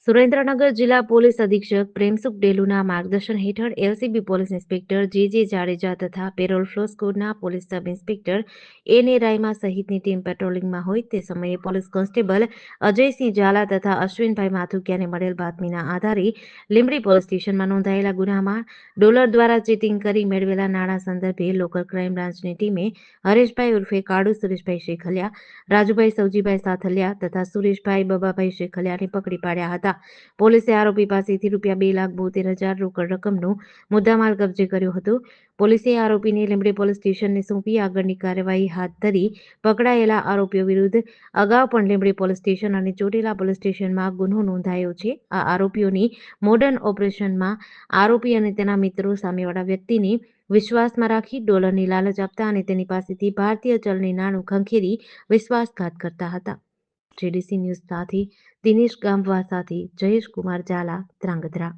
સુરેન્દ્રનગર જિલ્લા પોલીસ અધિક્ષક પ્રેમસુખ ડેલુના માર્ગદર્શન હેઠળ LCB police inspector J Jadeja તથા પેરોલ ફ્લો સ્કોડના પોલીસ સબ ઇન્સ્પેક્ટર એને રાયમા સહિતની ટીમ પેટ્રોલિંગમાં હોય તે સમયે પોલીસ કોન્સ્ટેબલ અજયસિંહ ઝાલા તથા અશ્વિનભાઈ માથુકિયાને મળેલ બાતમીના આધારે લીંબડી પોલીસ સ્ટેશનમાં નોંધાયેલા ગુનામાં ડોલર દ્વારા ચીટિંગ કરી મેળવેલા નાણાં સંદર્ભે લોકલ ક્રાઇમ બ્રાન્ચની ટીમે હરેશભાઈ ઉર્ફે કાળુ સુરેશભાઈ શેખલિયા, રાજુભાઈ સૌજીભાઈ સાથલિયા તથા સુરેશભાઈ બબાભાઈ શેખલિયાને પકડી પાડ્યા હતા. પોલીસે આરોપી પાસેથી ₹2,72,000 રોકડ રકમનું મુદ્દામાલ કબજે કર્યો હતો. પોલીસે આરોપીને લીંબડી પોલીસ સ્ટેશનને સોંપી આગળની કાર્યવાહી હાથ ધરી પકડાયેલા આરોપીઓ વિરુદ્ધ અગાઉ પણ લીંબડી પોલીસ સ્ટેશન અને ચોટીલા પોલીસ સ્ટેશનમાં ગુનો નોંધાયો છે. આ આરોપીઓની મોડર્ન ઓપરેશનમાં આરોપી અને તેના મિત્રો સામેવાળા વ્યક્તિને વિશ્વાસમાં રાખી ડોલરની લાલચ આપતા અને તેની પાસેથી ભારતીય ચલણી નાણું ખંખેરી વિશ્વાસઘાત કરતા હતા. જેડીસી ન્યૂઝ સાથે દિનેશ ગામવા સાથે જયેશ કુમાર ઝાલા, ધ્રાંગધ્રા.